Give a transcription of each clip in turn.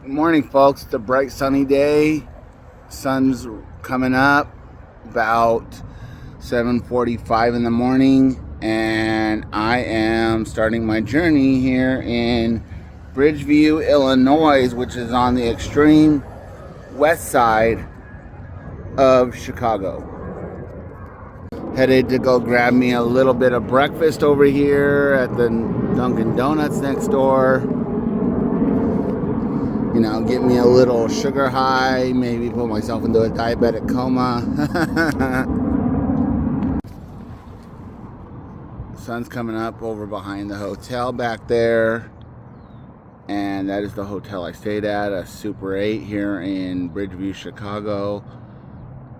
Good morning, folks. It's a bright sunny day. Sun's coming up about 7:45 in the morning, and I am starting my journey here in Bridgeview, Illinois, which is on the extreme west side of Chicago. Headed to go grab me a little bit of breakfast over here at the Dunkin' Donuts next door. You know, get me a little sugar high, maybe put myself into a diabetic coma. Sun's coming up over behind the hotel back there. And that is the hotel I stayed at, a Super 8 here in Bridgeview, Chicago.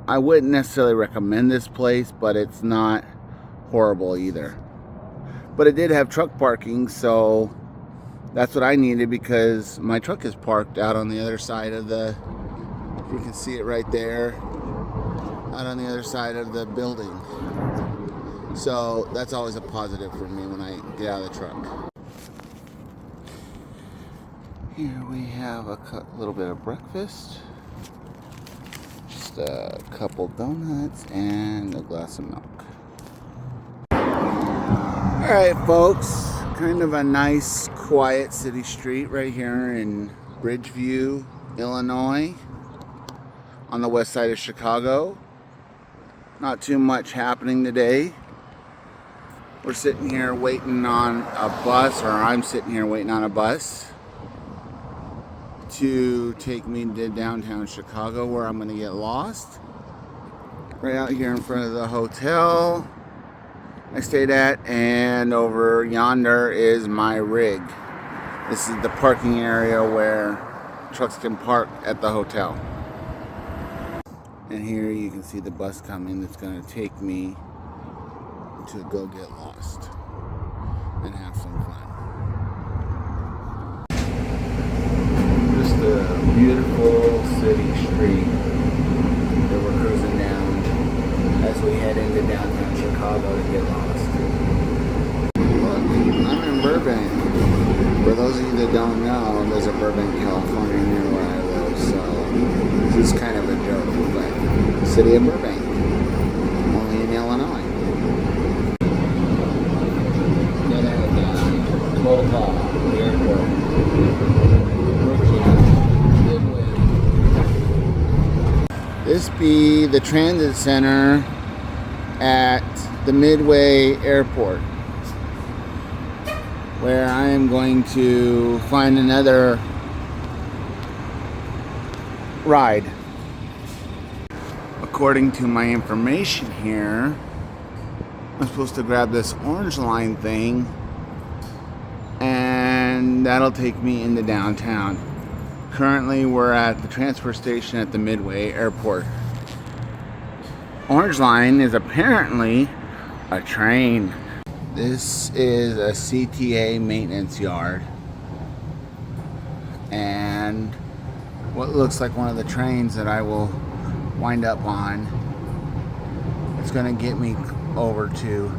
I wouldn't necessarily recommend this place, but it's not horrible either. But it did have truck parking, so that's what I needed because my truck is parked out on the other side of the, if you can see it right there, out on the other side of the building. So that's always a positive for me when I get out of the truck. Here we have a little bit of breakfast. Just a couple donuts and a glass of milk. Alright, folks. Kind of a nice, quiet city street right here in Bridgeview, Illinois, on the west side of Chicago. Not too much happening today. We're sitting here waiting on a bus, or I'm sitting here waiting on a bus to take me to downtown Chicago, where I'm going to get lost. Right out here in front of the hotel I stayed at, and over yonder is my rig. This is the parking area where trucks can park at the hotel. And here you can see the bus coming that's going to take me to go get lost and have some fun. Just a beautiful city street that we're cruising down as we head into downtown Chicago to get lost. Look, I'm in Burbank. For those of you that don't know, there's a Burbank, California near where I live, so this is kind of a joke, but city of Burbank, only in Illinois. Get out, 12 o'clock, the airport. This be the transit center at the Midway Airport, where I am going to find another ride. According to my information here, I'm supposed to grab this orange line thing, and that'll take me into downtown. Currently, we're at the transfer station at the Midway Airport. Orange Line is apparently a train. This is a CTA maintenance yard, and what looks like one of the trains that I will wind up on. It's going to get me over to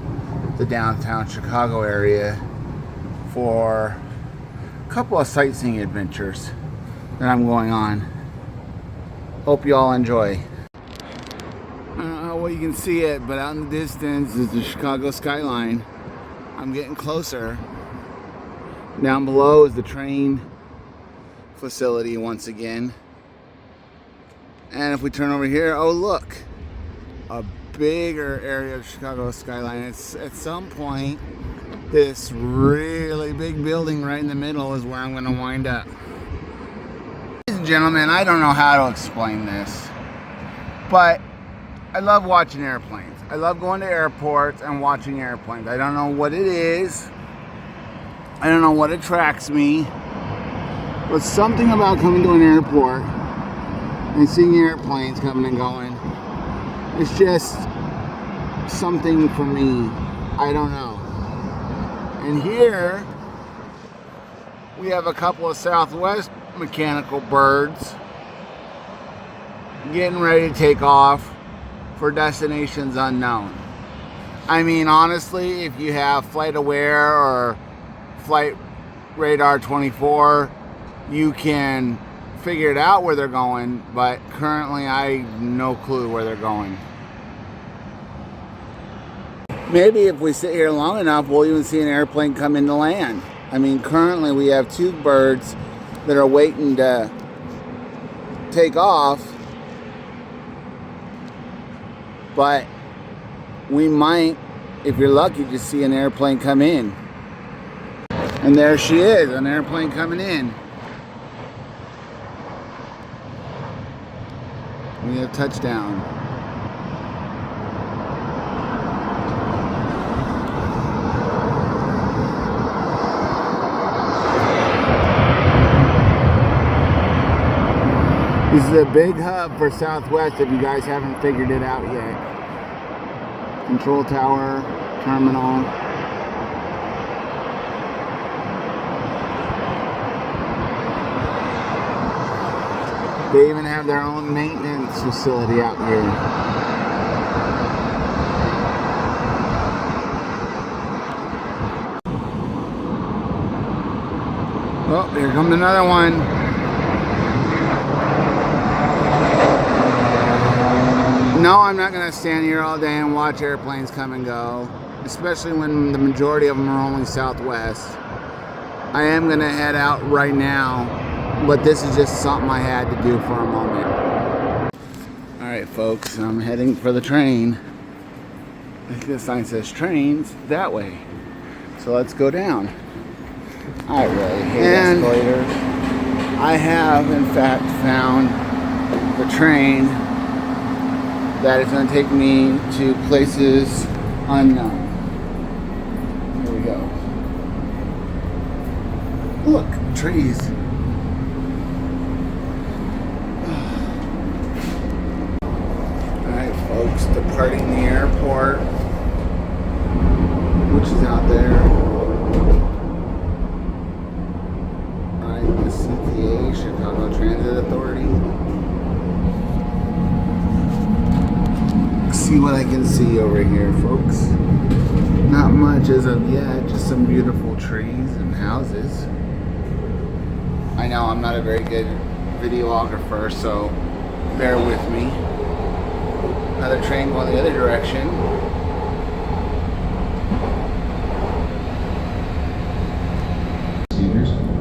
the downtown Chicago area for a couple of sightseeing adventures that I'm going on. Hope you all enjoy. I don't know what you can see it, but out in the distance is the Chicago skyline. I'm getting closer. Down below is the train facility once again. And if we turn over here, oh look, a bigger area of Chicago skyline. It's at some point, this really big building right in the middle is where I'm going to wind up. Ladies and gentlemen, I don't know how to explain this, but I love watching airplanes. I love going to airports and watching airplanes. I don't know what it is. I don't know what attracts me, but something about coming to an airport and seeing airplanes coming and going, it's just something for me. I don't know. And here we have a couple of Southwest mechanical birds getting ready to take off for destinations unknown. I mean, honestly, if you have Flight Aware or Flight Radar 24, you can figured out where they're going, but currently I have no clue where they're going. Maybe if we sit here long enough, we'll even see an airplane come into land. I mean, currently we have two birds that are waiting to take off, but we might, if you're lucky, just see an airplane come in. And there she is, an airplane coming in. We have touchdown. This is a big hub for Southwest if you guys haven't figured it out yet. Control tower, terminal. They even have their own maintenance facility out here. Oh, here comes another one. No, I'm not going to stand here all day and watch airplanes come and go, especially when the majority of them are only Southwest. I am going to head out right now, but this is just something I had to do for a moment. Alright folks, I'm heading for the train. I think the sign says trains that way. So let's go down. I really hate escalators. I have in fact found the train that is going to take me to places unknown. Here we go. Look, trees. Alright folks, departing the airport, which is out there. Alright, the CTA, Chicago Transit Authority. See what I can see over here, folks. Not much as of yet, just some beautiful trees and houses. I know I'm not a very good videographer, so bear with me. Another train going the other direction.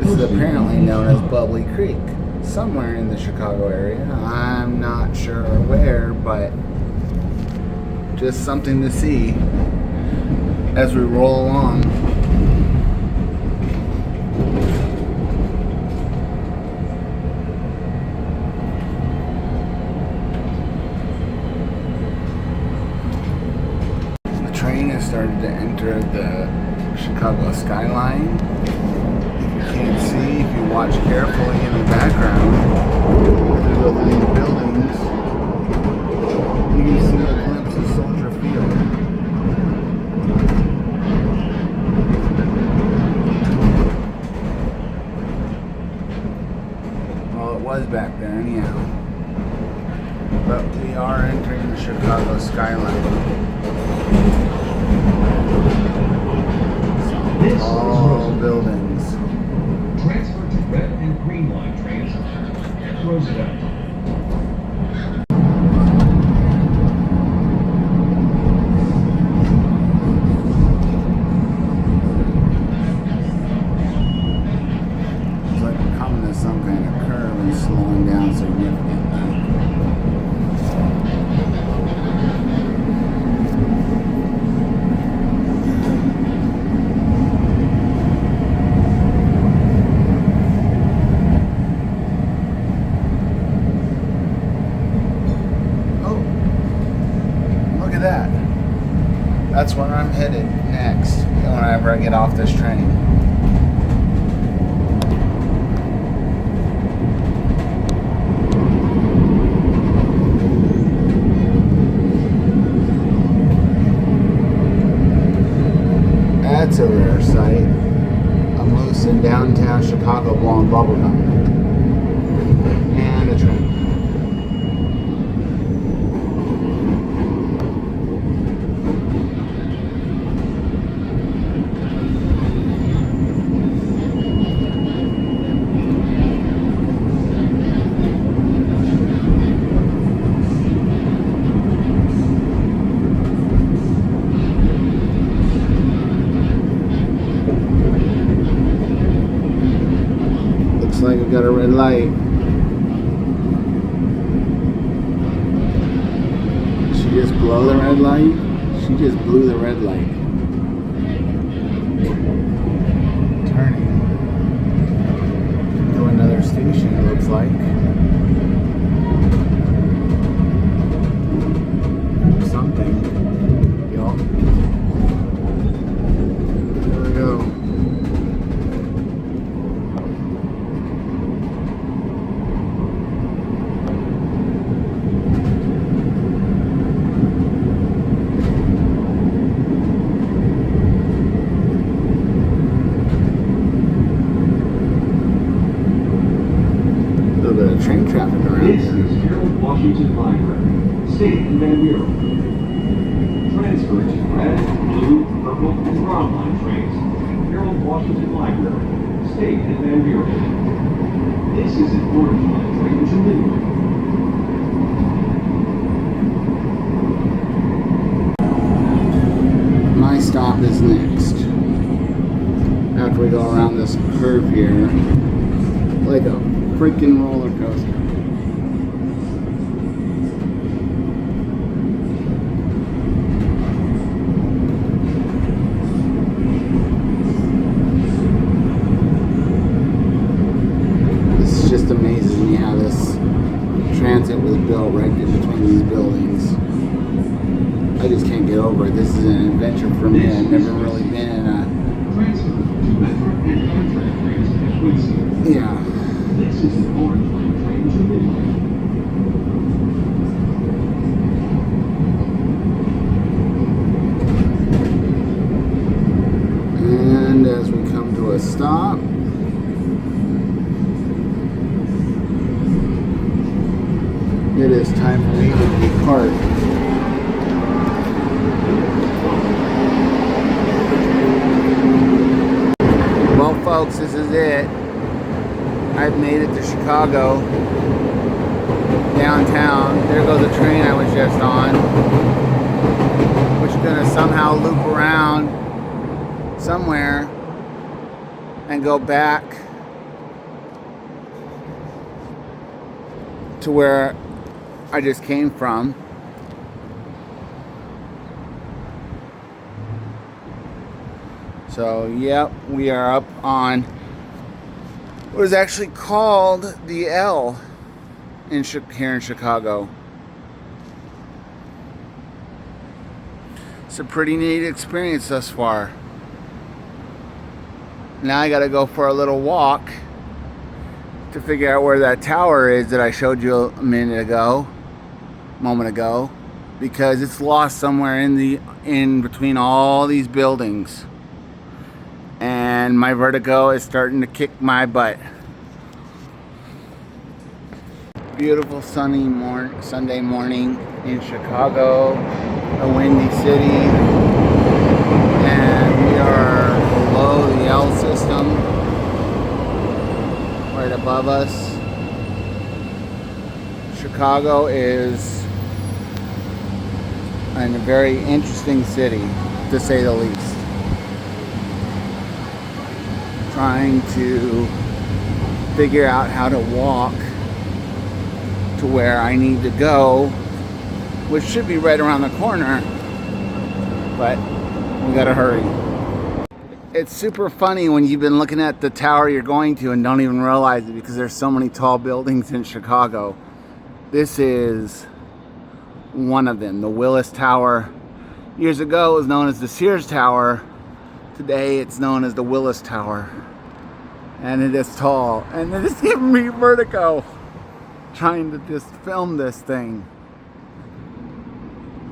This is apparently known as Bubbly Creek, somewhere in the Chicago area. I'm not sure where, but just something to see as we roll along. The train has started to enter the Chicago skyline. If you can't see, if you watch carefully in the background, there's over these buildings. You can see a glimpse of Soldier Field. Well, it was back there anyhow. But we are entering the Chicago skyline. All buildings. Transfer to red and green line trains. Roosevelt. Some kind of curve and slowing down significantly. Oh, look at that. That's where I'm headed next whenever I get off this train. That's a rare sight. I'm loose in downtown Chicago blowing bubblegum. And a train. got a red light. She just blew the red light. She just blew the red light. Turning to another station, it looks like. Something. Yup. There we go. Train traffic around This here. is Harold Washington Library, State and Van Buren. Transfer to red, blue, purple, and brown line trains. Harold Washington Library, State and Van Buren. This is an orange line train to Midway. My stop is next. After we go around this curve here, like a freaking roller coaster. It's just amazing me how this transit was built right in between these buildings. I just can't get over it. This is an adventure for me. I've never really been in a... Transfer to Metro and Amtrak trains at Quincy. Yeah. This is an orange line train to Midway. And as we come to a stop, it is time for me to depart. Well, folks, this is it. I've made it to Chicago, downtown. There goes the train I was just on, which is going to somehow loop around somewhere and go back to where I just came from. So, yep, we are up on what is actually called the L here in Chicago. It's a pretty neat experience thus far. Now I gotta go for a little walk to figure out where that tower is that I showed you a moment ago, because it's lost somewhere in between all these buildings. And my vertigo is starting to kick my butt. Beautiful sunny Sunday morning in Chicago, a windy city, and we are below the L system, right above us. Chicago is a very interesting city, to say the least. Trying to figure out how to walk to where I need to go, which should be right around the corner, but we gotta hurry. It's super funny when you've been looking at the tower you're going to and don't even realize it, because there's so many tall buildings in Chicago. This is one of them, the Willis Tower. Years ago it was known as the Sears Tower. Today it's known as the Willis Tower. And it is tall. And it is giving me vertigo trying to just film this thing.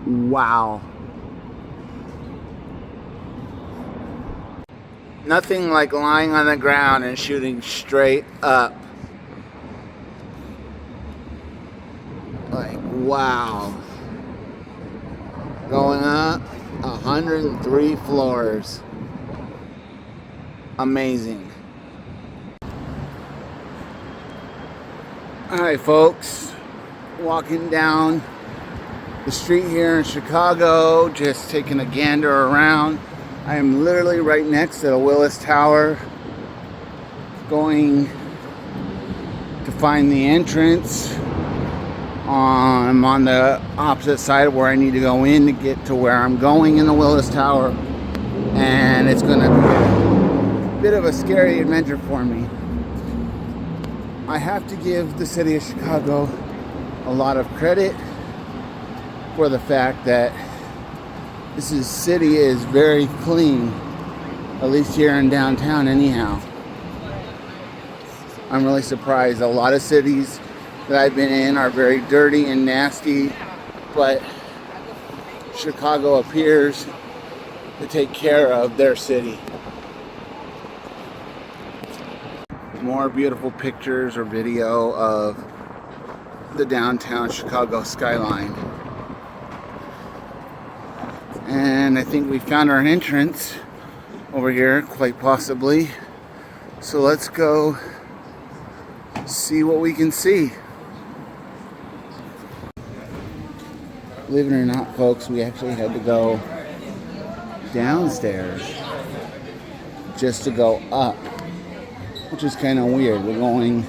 Wow. Nothing like lying on the ground and shooting straight up. Like, wow. Going up 103 floors. Amazing. Alright folks, walking down the street here in Chicago, just taking a gander around. I am literally right next to the Willis Tower, going find the entrance. I'm on the opposite side of where I need to go in to get to where I'm going in the Willis Tower. And it's going to be a bit of a scary adventure for me. I have to give the city of Chicago a lot of credit for the fact that this city is very clean, at least here in downtown anyhow. I'm really surprised. A lot of cities that I've been in are very dirty and nasty, but Chicago appears to take care of their city. More beautiful pictures or video of the downtown Chicago skyline. And I think we found our entrance over here, quite possibly. So let's go see what we can see. Believe it or not, folks, we actually had to go downstairs just to go up, which is kind of weird. We're going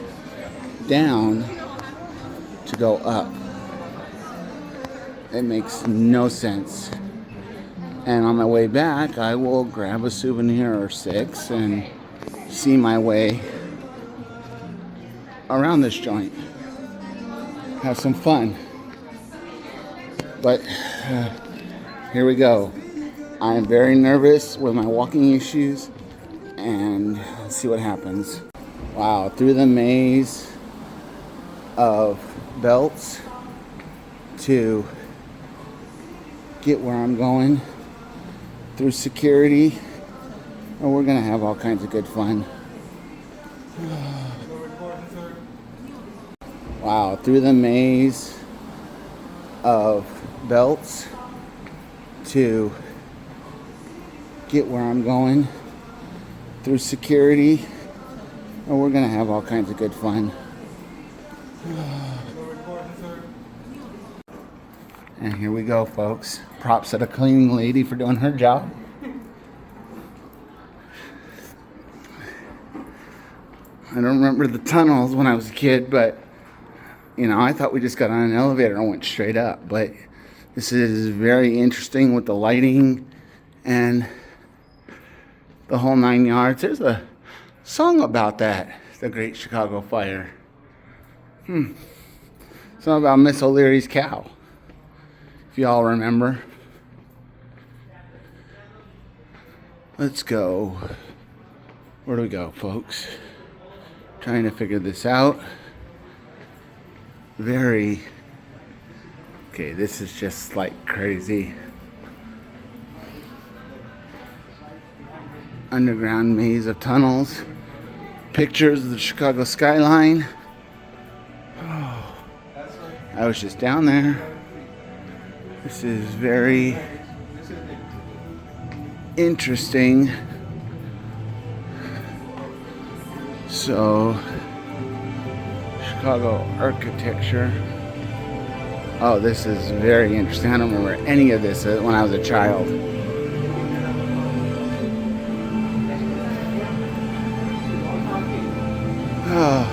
down to go up. It makes no sense. And on my way back, I will grab a souvenir or six and see my way around this joint. Have some fun. But here we go. I am very nervous with my walking issues, and let's see what happens. Wow, through the maze of belts to get where I'm going, through security, and we're gonna have all kinds of good fun. Wow, through the maze of belts to get where I'm going, through security, and we're gonna have all kinds of good fun. And here we go, folks. Props to the cleaning lady for doing her job. I don't remember the tunnels when I was a kid, but you know, I thought we just got on an elevator and went straight up. But this is very interesting with the lighting and the whole 9 yards. There's a song about that, the Great Chicago Fire. Something about Miss O'Leary's cow, if y'all remember. Let's go. Where do we go, folks? Trying to figure this out. Okay, this is just like crazy. Underground maze of tunnels. Pictures of the Chicago skyline. Oh, I was just down there. This is very interesting. So, Chicago architecture. Oh, this is very interesting. I don't remember any of this when I was a child. Oh.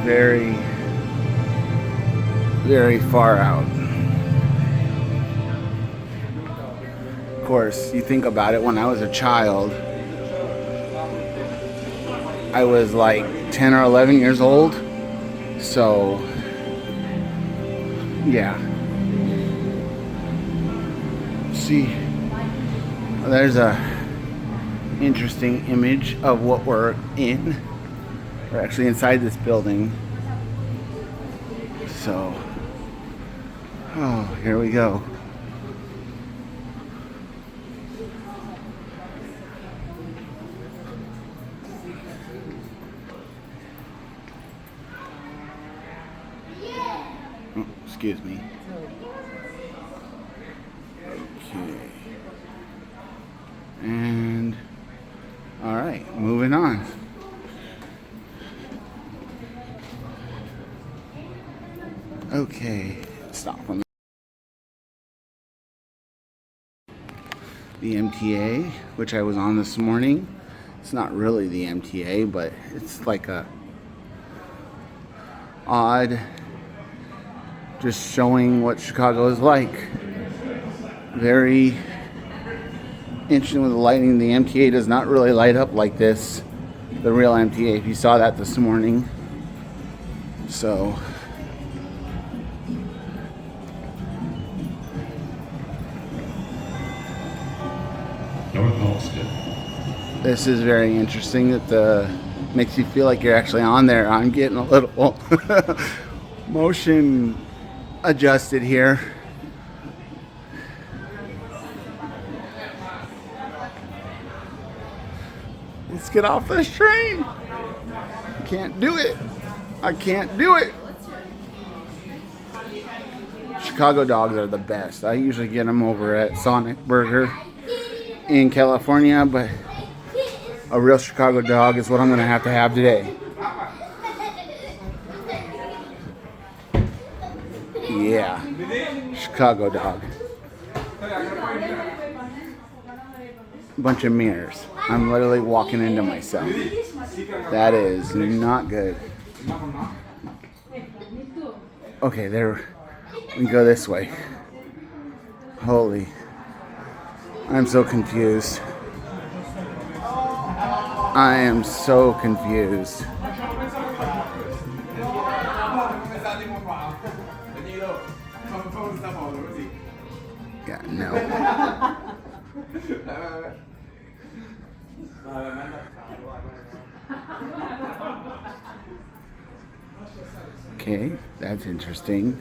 Very, very far out. Of course, you think about it, when I was a child, I was like 10 or 11 years old. So, yeah. See, there's a interesting image of what we're in. We're actually inside this building. So, oh, here we go. Oh, excuse me. Okay. And, all right, moving on. Okay, stop on the MTA, which I was on this morning, It's not really the MTA, but it's like a odd, just showing what Chicago is like. Very interesting with the lighting. The MTA does not really light up like this, the real MTA, if you saw that this morning. So North Austin. this is very interesting. That makes you feel like you're actually on there. I'm getting a little motion adjusted here. Let's get off this train. I can't do it. I can't do it. Chicago dogs are the best. I usually get them over at Sonic Burger in California, but a real Chicago dog is what I'm going to have today. Yeah, Chicago dog. Bunch of mirrors. I'm literally walking into myself. That is not good. Okay, there. We go this way. Holy. I'm so confused. I am so confused. Yeah, no. Okay, that's interesting.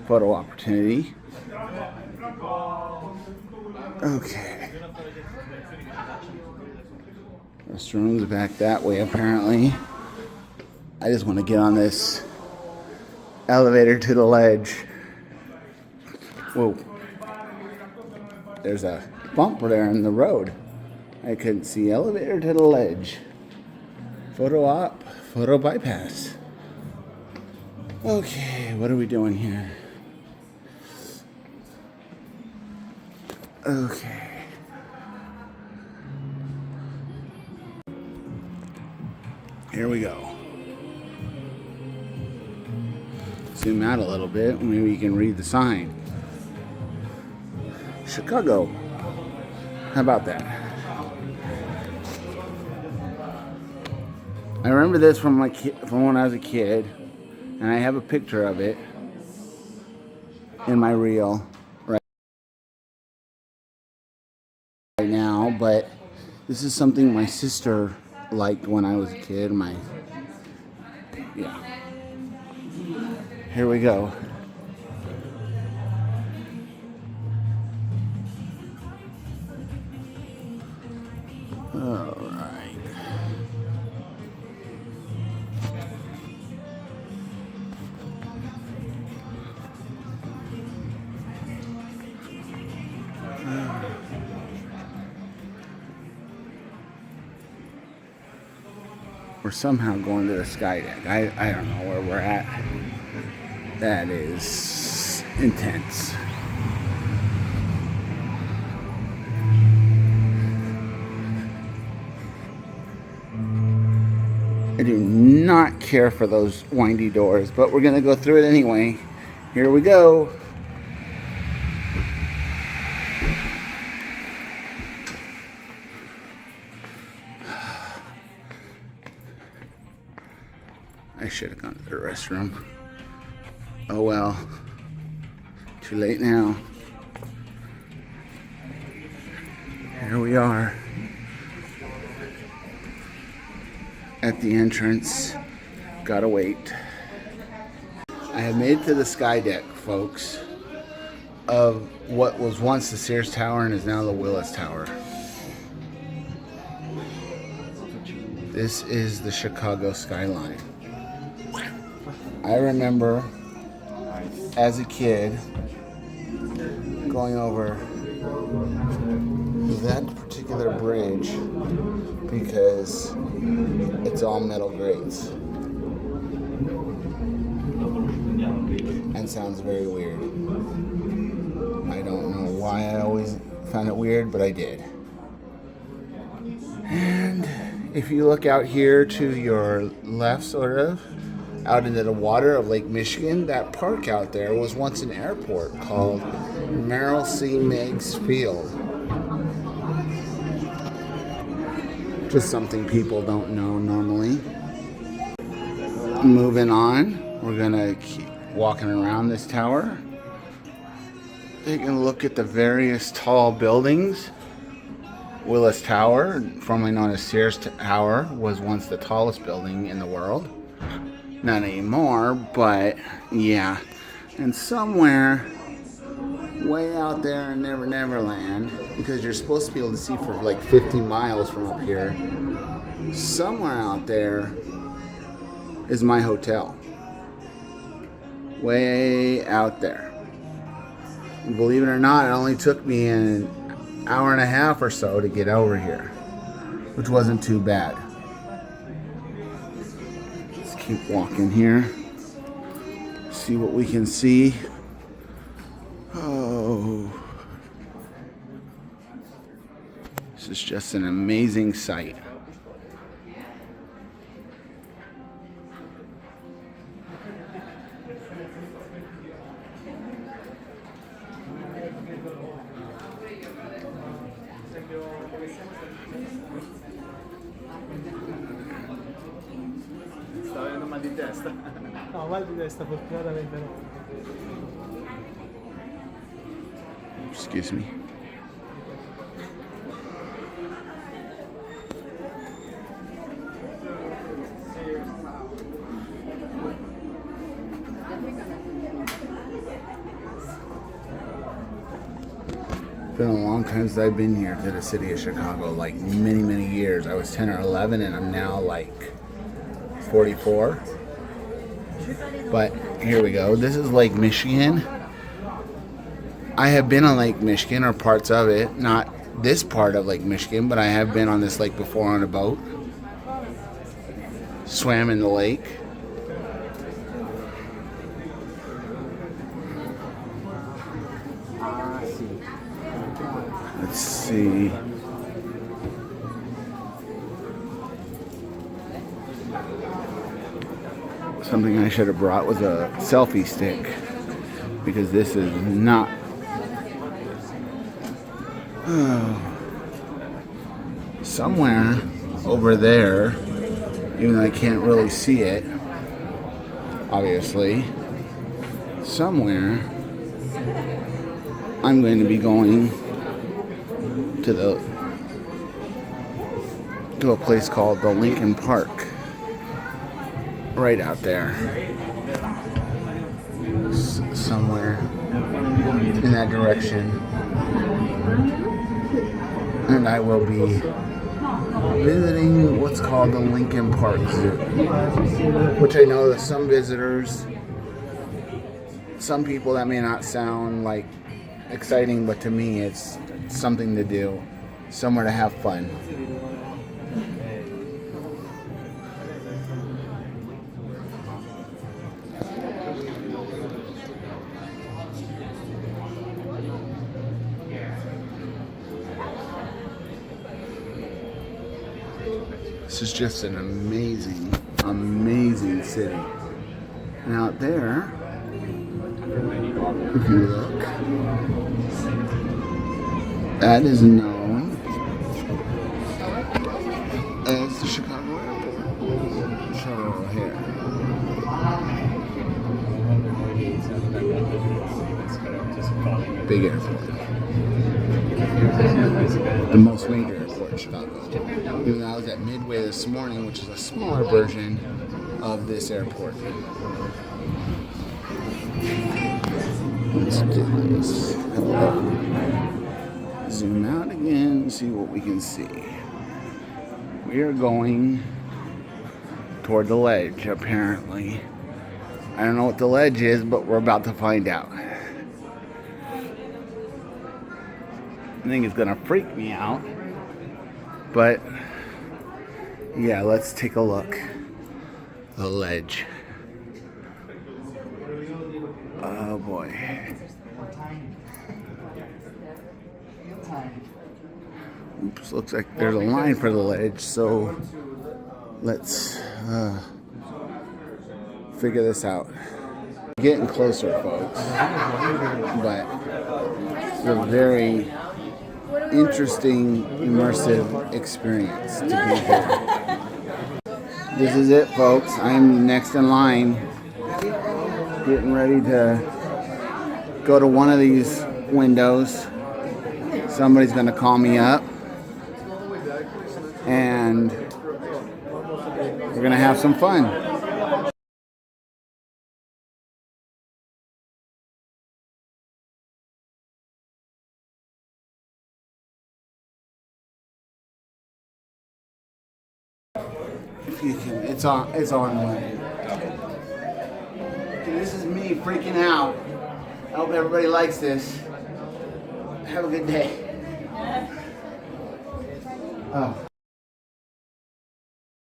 Photo opportunity. Okay. Restroom's back that way, apparently. I just want to get on this elevator to the ledge. Whoa. There's a bump there in the road. I couldn't see. Elevator to the ledge. Photo op, photo bypass. Okay, what are we doing here? Okay. Here we go. Zoom out a little bit. Maybe you can read the sign. Chicago. How about that? I remember this from when I was a kid, and I have a picture of it in my reel right now. But this is something my sister liked when I was a kid. Yeah. Here we go. All right. We're somehow going to the sky deck. I don't know where we're at. That is intense. I do not care for those windy doors, but we're going to go through it anyway. Here we go. I should have gone to the restroom. Oh well. Too late now. Here we are. At the entrance. Gotta wait. I have made it to the sky deck, folks, of what was once the Sears Tower and is now the Willis Tower. This is the Chicago skyline. I remember as a kid going over that particular bridge because it's all metal grates and sounds very weird. I don't know why I always found it weird, but I did. And if you look out here to your left, sort of, out into the water of Lake Michigan, that park out there was once an airport called Merrill C. Meigs Field. Just something people don't know normally. Moving on, we're gonna keep walking around this tower. Taking a look at the various tall buildings. Willis Tower, formerly known as Sears Tower, was once the tallest building in the world. Not anymore, but yeah. And somewhere way out there in Never Land, because you're supposed to be able to see for like 50 miles from up here, somewhere out there is my hotel. Way out there. Believe it or not, it only took me an hour and a half or so to get over here, which wasn't too bad. Let's keep walking here, see what we can see. Oh, this is just an amazing sight. Sta avendo mal di testa. No, mal di testa fortunatamente no. Excuse me. It's been a long time since I've been here to the city of Chicago, like many years. I was 10 or 11 and I'm now like 44. But here we go. This is Lake Michigan. I have been on Lake Michigan, or parts of it. Not this part of Lake Michigan, but I have been on this lake before on a boat. Swam in the lake. Let's see. Something I should have brought was a selfie stick, because this is not. Somewhere over there, even though I can't really see it, obviously, somewhere I'm going to be going to a place called the Lincoln Park, right out there, somewhere in that direction, and I will be visiting what's called the Lincoln Park Zoo, which I know that some visitors, some people, that may not sound like exciting, but to me it's something to do, somewhere to have fun. This is just an amazing city. And out there, if you look, that is known as the Chicago Airport. So here. Big airport. The most major airport in Chicago. Even though I was at Midway this morning, which is a smaller version of this airport. Let's do this. Zoom out again and see what we can see. We are going toward the ledge, apparently. I don't know what the ledge is, but we're about to find out. I think it's gonna freak me out, but yeah, let's take a look. The ledge. Oh boy. Oops, looks like there's a line for the ledge, so let's figure this out. Getting closer, folks, but it's a very interesting, immersive experience to be here. This is it, folks. I'm next in line, getting ready to go to one of these windows. Somebody's going to call me up, and we're going to have some fun. If you can, it's on way. Okay, this is me freaking out. I hope everybody likes this. Have a good day. Oh.